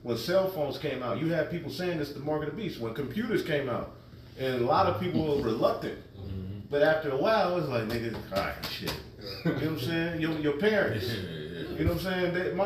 when cell phones came out, you had people saying it's the mark of the beast. When computers came out, and a lot of people were reluctant. But after a while, it's like, nigga, all right, shit. You know what I'm saying? Your parents. You know what I'm saying?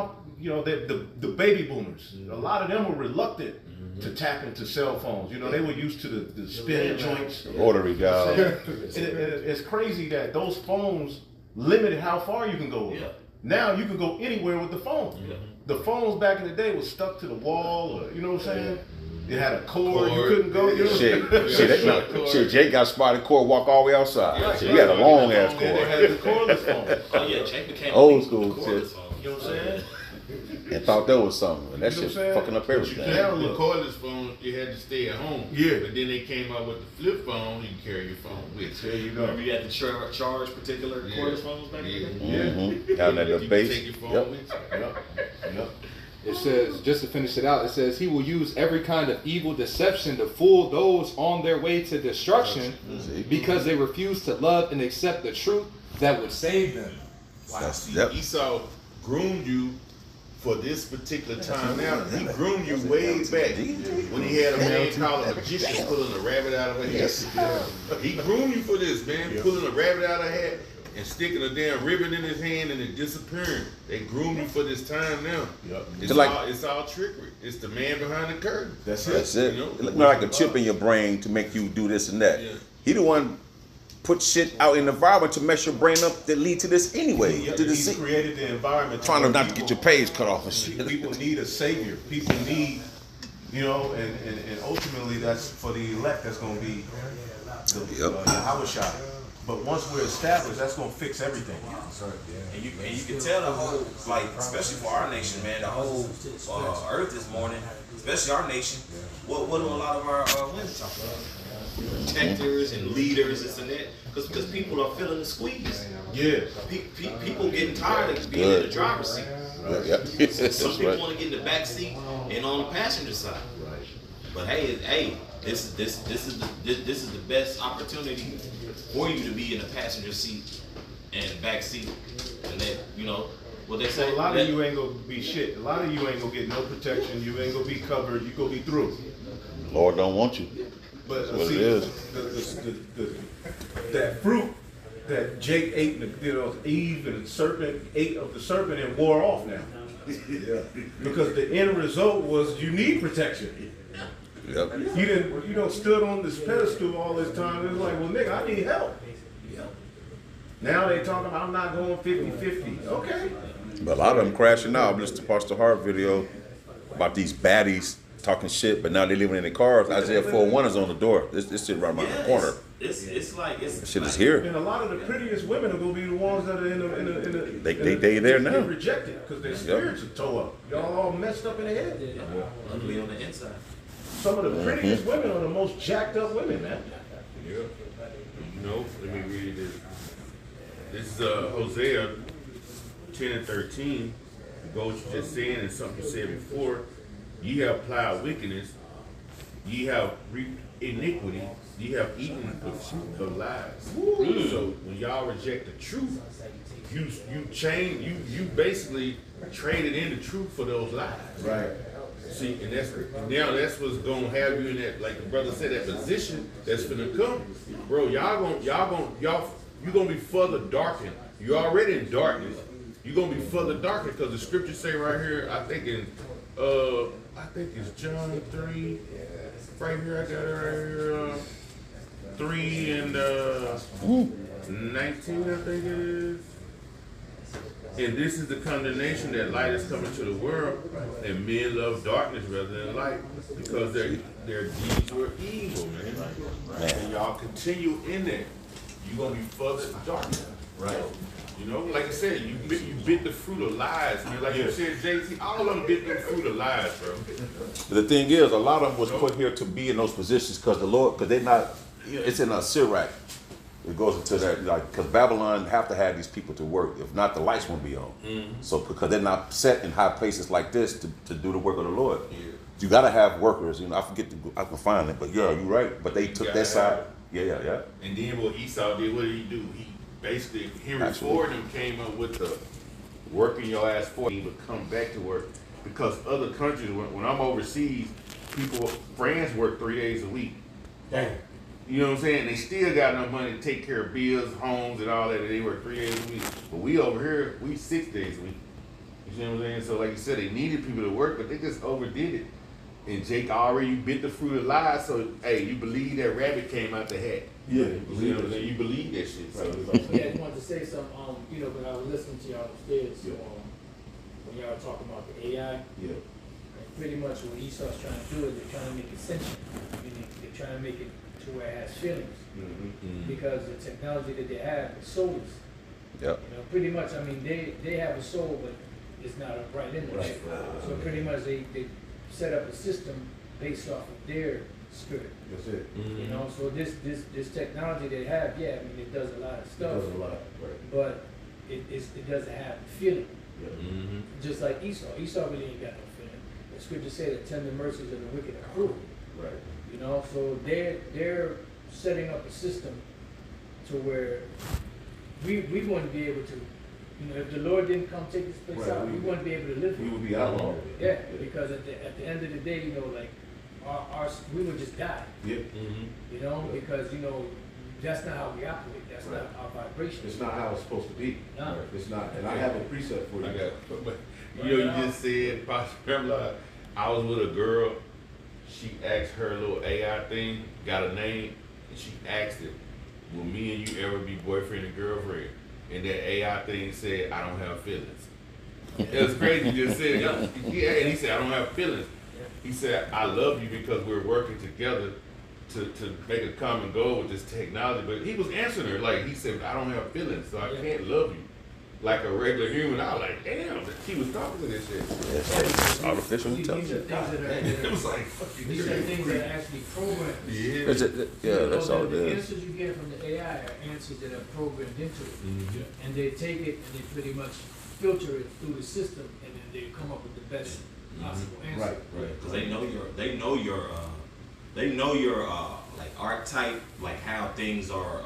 The baby boomers. A lot of them were reluctant to tap into cell phones. You know, they were used to the spinning joints. Rotary dial. It's crazy that those phones limited how far you can go with them. Now you can go anywhere with the phone. The phones back in the day was stuck to the wall, or you know what I'm saying? It had a cord. You couldn't go. You know? Shit, Jake got spotted cord, walk all the way outside. He had a long ass cord. They had the cordless phone. Oh yeah, Jake became old school shit. You know what I'm saying? And thought that was something, and that shit fucking up everything. The cordless phone, you had to stay at home. Yeah. But then they came out with the flip phone. You can carry your phone with you. There you go. Remember you had to charge particular cordless phones back in the day? Down that little You base. can take your phone with you. Yep. It says, just to finish it out, it says, he will use every kind of evil deception to fool those on their way to destruction because they refuse to love and accept the truth that would save them. Wow. See, Esau groomed you for this particular time. Now, he groomed you way back when he had a man called a magician pulling a rabbit out of a hat. He groomed you for this, man, pulling a rabbit out of a hat and sticking a damn ribbon in his hand and it disappearing. They groomed you for this time now. It's all trickery. It's the man behind the curtain. That's it. You know? It look like a chip in your brain to make you do this and that. Yeah. He the one put shit out in the environment to mess your brain up that lead to this anyway. He's created the environment. Trying to not to get your page cut off and shit. People need a savior. People need, you know, and ultimately that's for the elect. That's going to be the Yahweh Shai. But once we're established, that's gonna fix everything. And you can tell the whole, like, especially for our nation, man, the whole earth is mourning, especially our nation. What do a lot of our women talk about? Protectors and leaders, this and that, because people are feeling the squeeze. Yeah. People getting tired of being in the driver's seat. Some people want to get in the back seat and on the passenger side. But hey, this is the best opportunity for you to be in the passenger seat and back seat, and that, you know what they say. So a lot of you ain't gonna be shit. A lot of you ain't gonna get no protection. You ain't gonna be covered. You gonna be through. Lord don't want you. But That's what see, it is. that fruit that Jake ate, Eve and the serpent ate of the serpent and wore off now. Because the end result was you need protection. Yep. You don't stood on this pedestal all this time. It's like, well, nigga, I need help. Now they talking about I'm not going 50-50. Okay. But a lot of them crashing out. I listened to Pastor Hart video about these baddies talking shit, but now they living in their cars. Isaiah 4:1 is on the door. This shit right around the corner. It's like this shit is here. And a lot of the prettiest women are gonna be the ones that are in the they there now. They're rejected because their spirits are toe up. Y'all all messed up in the head. Ugly on the inside. Some of the prettiest women are the most jacked up women, man. Yeah. You know, let me read this. This is Hosea 10 and 13. It goes just saying, and something you said before, ye have plowed wickedness, ye have reaped iniquity, ye have eaten the fruit of lies. So when y'all reject the truth, you basically traded in the truth for those lies. Right. See, and that's what's gonna have you in that, like the brother said, that position that's gonna come, bro. You're gonna be further darkened. You're already in darkness. You're gonna be further darkened because the scriptures say right here. I think it's John 3. Right here, I got it right here. 3 and 19, I think it is. And this is the condemnation that light is coming to the world, and men love darkness rather than light, because their deeds were evil, man. And y'all continue in there, you're gonna be further darkened, right? You know, like I said, you bit the fruit of lies, man. Like you said, JT, all of them bit the fruit of lies, bro. But the thing is, a lot of them was put here to be in those positions because they're not. It's in a Sirach. It goes into that, like, because Babylon have to have these people to work. If not, the lights won't be on. So because they're not set in high places like this to do the work of the Lord. You got to have workers. You know, I can find it, but yeah, you're right. But they took that side. Yeah. And then what Esau did, what did he do? He basically, Henry Ford and them came up with the working your ass for you, but come back to work. because other countries, when I'm overseas, friends work 3 days a week. Damn. You know what I'm saying? They still got enough money to take care of bills, homes, and all that. And they work 3 days a week. But we over here, we 6 days a week. You see what I'm saying? So like you said, they needed people to work, but they just overdid it. And Jake already bit the fruit of lies. So hey, you believe that rabbit came out the hat? Yeah, You see what I'm saying? You believe that shit. So Yeah, I just wanted to say something, you know, when I was listening to y'all upstairs, Yeah. when y'all were talking about the AI, Yeah. and pretty much what Esau's trying to do is they're trying to make it sentient. Meaning they're trying to make it to where it has feelings. Because the technology that they have is soulless. Yep. You know, pretty much, I mean, they have a soul, but it's not a right in there. Right. So pretty much they set up a system based off of their spirit. That's it. You know, so this technology they have, yeah, I mean, it does a lot of It stuff, does a lot. Right. but it doesn't have feeling. Yeah. Just like Esau. Esau really ain't got no feeling. The scripture say that tender mercies of the wicked are cruel. Right. You know, so they're setting up a system to where we wouldn't be able to, you know, if the Lord didn't come take this place Right, out, we wouldn't be able to live We here. would be outlawed. Yeah, because at the end of the day, you know, like we would just die. Yep. You know, because you know that's not how we operate. That's Right. not our vibration. It's not how it's supposed to be. No. It's not. And I have a precept for you. I got, but you know, you just said, Pastor, I was with a girl. She asked her little AI thing, got a name, and she asked it, "Will me and you ever be boyfriend and girlfriend?" And that AI thing said, "I don't have feelings." It was crazy. You just said, it. Yeah, and he said, "I don't have feelings." He said, "I love you because we're working together to make a common goal with this technology." But he was answering her like he said, "I don't have feelings, so I can't love you like a regular human." I was like, "Damn!" He was talking to this shit. Yes, artificial These are things intelligence. It was like, fucking these are things that are actually programmed. yeah. Yeah, that's all it The is. answers you get from the AI are answers that are programmed into it. Mm-hmm. And they take it and they pretty much filter it through the system and then they come up with the best possible answer. Right. Right. Because they know your like archetype, like how things are,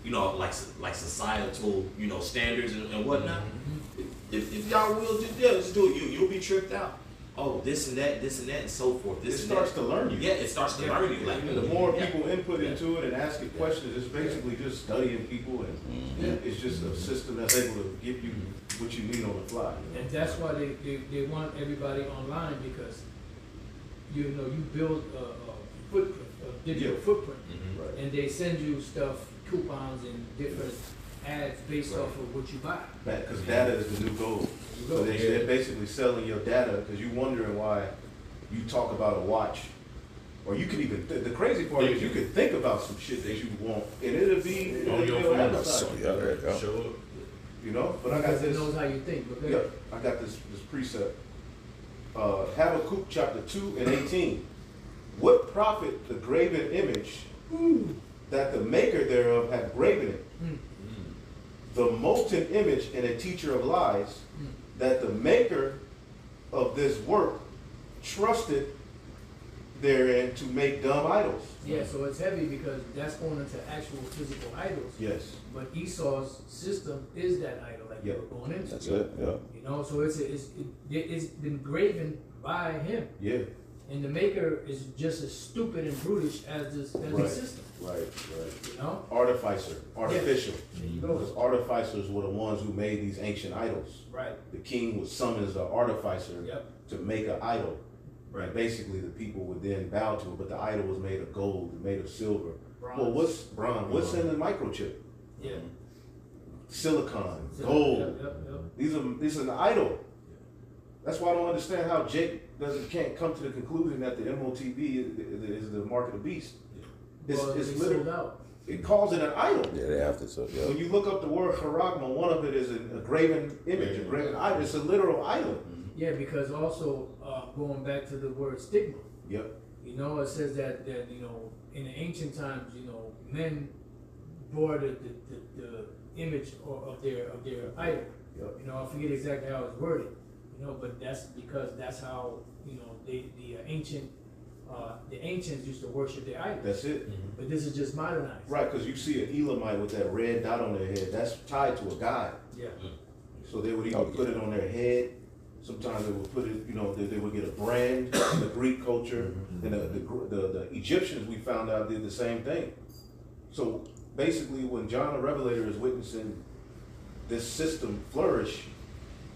you know, like societal, you know, standards and whatnot. If y'all will just do it, you'll be tripped out. Oh, this and that, and so forth. It starts to learn you. Yeah, it starts to learn you. Like And the more people input into it and asking questions, it's basically just studying people, and it's just a system that's able to give you what you need on the fly. And that's why they want everybody online because you know you build a footprint, a digital Yeah. footprint, Right. and they send you stuff, coupons and different ads based Right. off of what you buy. Because data is the new gold. So they're basically selling your data because you're wondering why you talk about a watch. Or you could even, the crazy part is you could think about some shit that you want, and it'll be On your it'll phone. advertise So, you, yeah, there you go. Show up. you know? But I got Because it this. knows how you think. But Yeah, I got this precept. Habakkuk chapter 2 and 18. What profit the graven image that the maker thereof hath graven it? The molten image and a teacher of lies, that the maker of this work trusted therein to make dumb idols. yeah, so it's heavy because that's going into actual physical idols. Yes. But Esau's system is that idol, like Yeah. you're going into. That's it. Yeah. You know, so it's been graven by him, Yeah. and the maker is just as stupid and brutish as the Right. system. Right. You know, Artificer, artificial. there you Because go. artificers were the ones who made these ancient idols. Right. The king would summon as an artificer Yep. to make an idol. Right. Basically, the people would then bow to it, but the idol was made of gold, made of silver. Bronze. Well, what's bronze? What's in the microchip? Yeah. Silicon, So, gold. Yep. These are an idol. That's why I don't understand how Jake can't come to the conclusion that the MOTB is the mark of the beast. Well, It's they literally, sold out. it calls it an idol. Yeah, they have to. So, yeah. When you look up the word charagma, one of it is a graven image, a graven idol. It's a literal idol. Yeah, because also going back to the word stigma, Yep. you know, it says that you know in the ancient times, you know, men bore the image of their idol. Yep. You know, I forget exactly how it's worded. You know, but that's because that's how you know the ancients used to worship their idols. That's it. But this is just modernized. Right, because you see an Elamite with that red dot on their head, that's tied to a god. Yeah. So they would either Oh, put yeah. it on their head Sometimes they would put it, you know, they would get a brand in the Greek culture, and the Egyptians, we found out, did the same thing. So basically, when John the Revelator is witnessing this system flourish,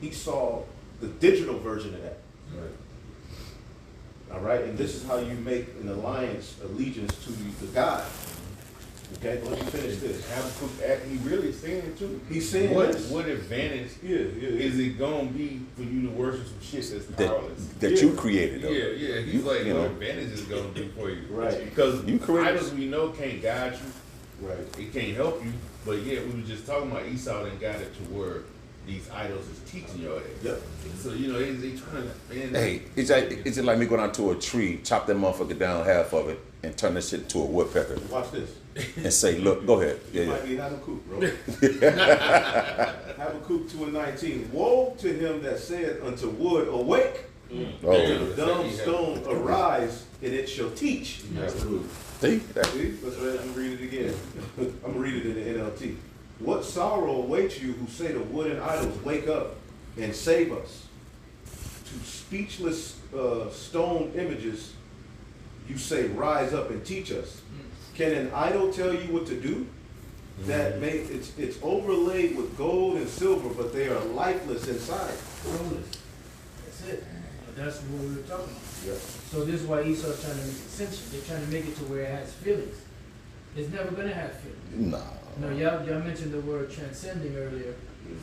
he saw the digital version of that. All right, and this is how you make an allegiance to the God. Okay, let me finish this. Habakkuk, he really saying too. He's saying what this. what advantage is it gonna be for you to worship some shit that's powerless? That you created, though. Yeah. He's You- like, you what know. advantage is it gonna be for you? Right. Because You created- idols we know can't guide you. Right. It can't help you. But yeah, we were just talking about Esau and got it to where these idols is teaching your ass. Yep. So you know they trying to man. Hey, it's just like me going out to a tree, chop that motherfucker down half of it, and turn that shit into a woodpecker, Watch this. and say, look, go ahead. It Yeah. might be Habakkuk, bro. Habakkuk 2:19. Woe to him that saith unto wood, awake, Oh, to the dumb stone, arise, and it shall teach. see? That- See? Let me read it again. I'm gonna read it in the NLT. What sorrow awaits you who say to wood and idols, wake up and save us? To speechless stone images, you say, rise up and teach us. Can an idol tell you what to do? That it's overlaid with gold and silver, but they are lifeless inside. Soulless. That's it. That's what we were talking about. Yep. So this is why Esau's trying to make it sentient. They're trying to make it to where it has feelings. It's never gonna have feelings. Nah. No, y'all mentioned the word transcending earlier.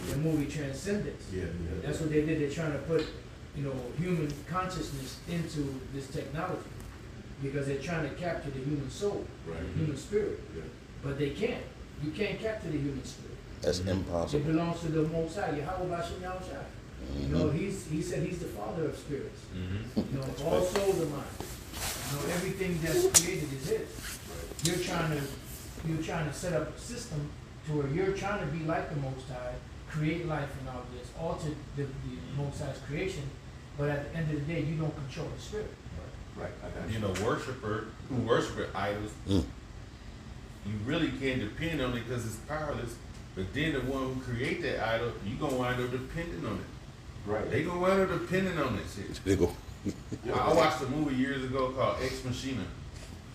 The movie Transcendence. Yeah. That's what they did. They're trying to put, you know, human consciousness into this technology because they're trying to capture the human soul, human spirit. Yeah. But they can't. You can't capture the human spirit. That's It impossible. belongs to the Most High, Yahweh Bashem Yahushua. You know, he said he's the father of spirits. You know, all souls are mine. You know, everything that's created is his. You're trying to set up a system to where you're trying to be like the Most High, create life and all this, alter the Most High's creation, but at the end of the day, you don't control the spirit. Right. I got You know, worshiper who worship idols, you really can't depend on it because it's powerless. But then the one who create that idol, you gonna wind up depending on it. Right. They gonna wind up depending on that shit. They go. I watched a movie years ago called Ex Machina.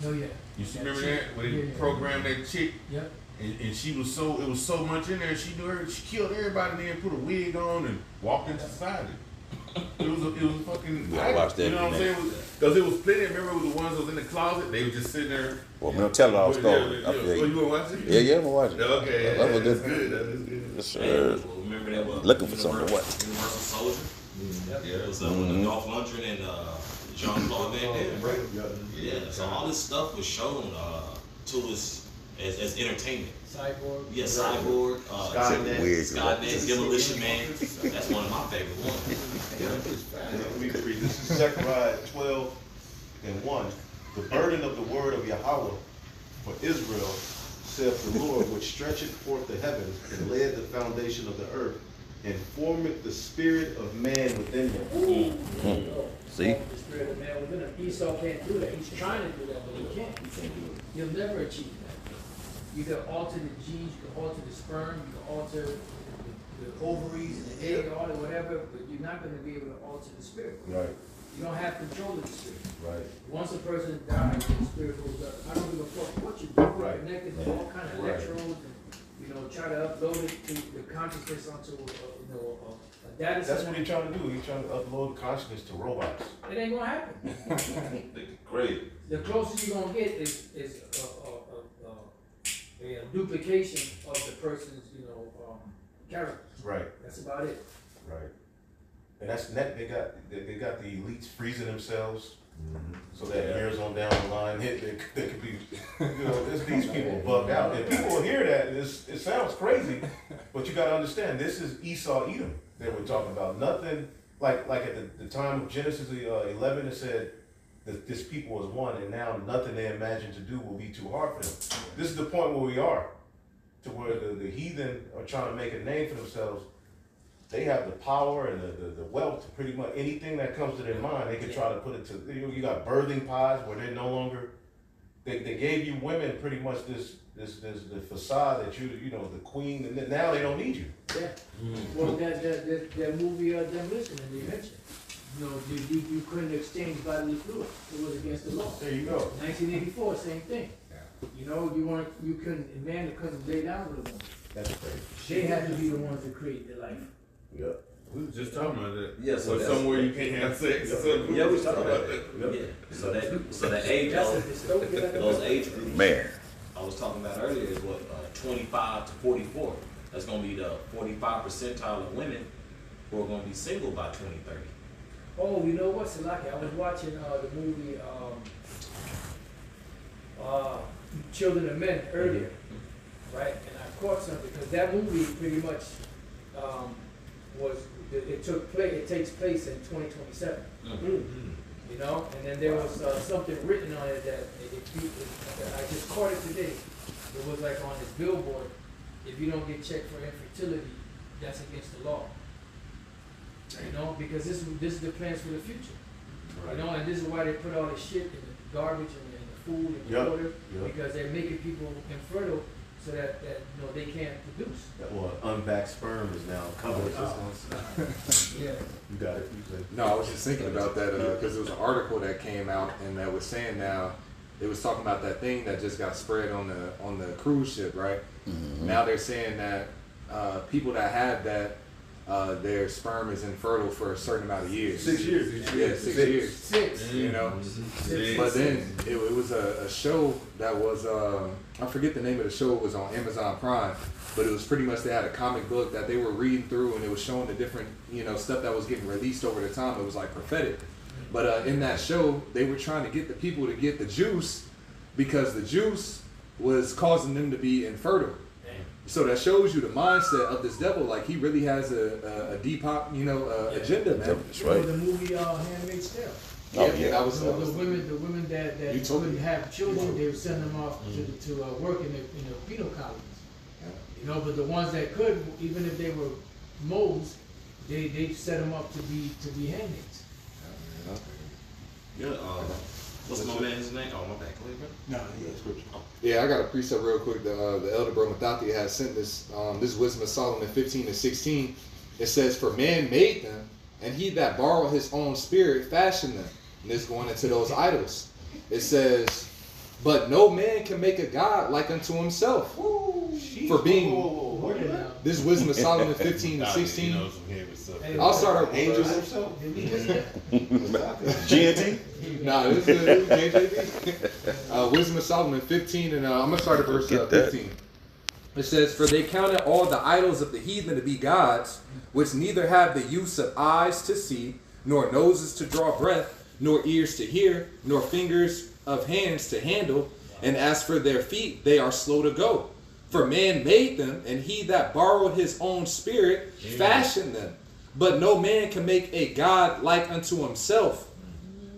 Oh yeah. You see, That remember chick. that? Where they Yeah. programmed that chick Yep. and she was it was so much in there, she killed everybody and then put a wig on and walked into society. It was fucking. Yeah, I watched that, You know what I'm man. saying? Because it was plenty. Remember, it was the ones that was in the closet. They were just sitting there. Well, we don't tell it all story. Oh, you want to watch it? Yeah, I'm gonna watch it. Okay. That was That's good. good. That is good. Yes, Hey, sir. well, remember that one? Looking for something to watch. Universal Soldier. Yeah. It was with Dolph Lundgren and Jean-Claude Van Damme. Yeah. So all this stuff was shown to us as entertainment. Cyborg. Yeah, Cyborg, Skynet. Weird. Skynet, Demolition Man. That's one of my favorite ones. Let me read. This is Zechariah 12:1. The burden of the word of Yahweh for Israel, saith the Lord, which stretcheth forth the heavens and laid the foundation of the earth, and formeth the spirit of man within him. See? The spirit of man within him. Esau can't do that. He's trying to do that, but he can't. He'll never achieve that. You can alter the genes, you can alter the sperm, you can alter the ovaries and the egg, all that, whatever, but you're not going to be able to alter the spirit. Right, You don't have control of the spirit. right. Once a person dies, the spirit goes up. I don't give a fuck what you do. Right. Connected to all kind of Right. electrodes and, you know, try to upload it to the consciousness onto, a data That's center. what he's trying to do. He's trying to upload consciousness to robots. It ain't gonna happen. Great. The closest you're gonna get is a duplication of the person's, character. Right, That's about it. right. And that's net. They got the elites freezing themselves. So that years on down the line, they could be, these people bugged out. And people will hear that, and it sounds crazy, but you got to understand, this is Esau Edom that we're talking about. Nothing, like at the time of Genesis 11, it said that this people was one, and now nothing they imagine to do will be too hard for them. This is the point where we are, to where the heathen are trying to make a name for themselves. They have the power and the wealth to pretty much anything that comes to their mind, they can try to put it to, you got birthing pods where they're no longer, they gave you women pretty much the facade that the queen, and now they don't need you. Yeah. Well, that movie, Demolition, and they mentioned, you know, you couldn't exchange bodily fluids. It was against the law. There you go. 1984, same thing. You know, you couldn't, a man couldn't lay down with a woman. That's crazy. They had to be the ones to create the life. Yep. We was just talking about that. Yeah, so So that's- somewhere you can't have sex. or something. Yeah, we was talking about that. Yeah. So that age, That's a those dystopian. age groups Man, I was talking about earlier is what 25 to 44. That's gonna be the 45 percentile of women who are gonna be single by 2030. Oh, you know what, Salaki? I was watching the movie Children of Men earlier, right? And I caught something because that movie pretty much it takes place in 2027. You know, and then there was something written on it that I just caught it today. It was like on this billboard: if you don't get checked for infertility, that's against the law. You know, because this is the plans for the future. You know, and this is why they put all this shit in the garbage and in the food and the water, because they're making people infertile so that you know they can't produce. Well, unbacked sperm is now covered. Yeah. You got it. You said. No, I was just thinking about that because there was an article that came out and that was saying now it was talking about that thing that just got spread on the cruise ship, right? Now they're saying that people that have that their sperm is infertile for a certain amount of years. 6 years. Yeah, 6 years. 6. You know, but then it was a show that was I forget the name of the show. It was on Amazon Prime, but it was pretty much they had a comic book that they were reading through, and it was showing the different stuff that was getting released over the time. It was like prophetic, but in that show they were trying to get the people to get the juice because the juice was causing them to be infertile. So that shows you the mindset of this devil. Like he really has a deep agenda, man. that's You know, right. the movie Handmaid's Tale. Oh, yeah. that was So the women that You told couldn't me. have children, they would send them off to work in the penal colonies. You know, but the ones that could, even if they were moles, they set them up to be handmaids. Yeah. What's my man's name? Oh, my bad. Go ahead, bro. No, you got scripture. Yeah, I got a precept real quick. The elder bro Mathathi has sent this. This is Wisdom of Solomon 15:16. It says, "For man made them, and he that borrowed his own spirit fashioned them." And this going into those idols. It says, "But no man can make a god like unto himself." For being Word it out. this is Wisdom of Solomon 15:16. I'll start up Angels angels. himself. Did we just that? GNT? Nah, this is JJB. Wisdom of Solomon 15, and I'm gonna start at verse Get that. 15. It says, "For they counted all the idols of the heathen to be gods, which neither have the use of eyes to see, nor noses to draw breath, nor ears to hear, nor fingers of hands to handle. And as for their feet, they are slow to go. For man made them, and he that borrowed his own spirit fashioned them. But no man can make a god like unto himself.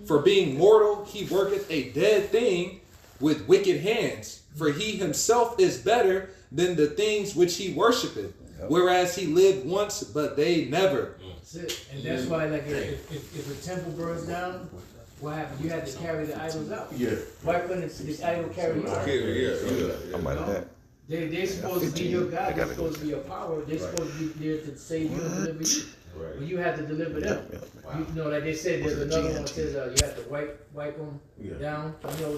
For being mortal, he worketh a dead thing with wicked hands. For he himself is better than the things which he worshipeth. Whereas he lived once, but they never." That's it. And that's why, like, if a temple burns down, what happened? You had to carry the idols out. Yeah. Why couldn't this idol carry you out? I'm like that. They're supposed to be your God. They're supposed to be your power. They're supposed to be there to save you and deliver you. But you had to deliver them. You know, like they said, there's another one that says you have to wipe them down. You know,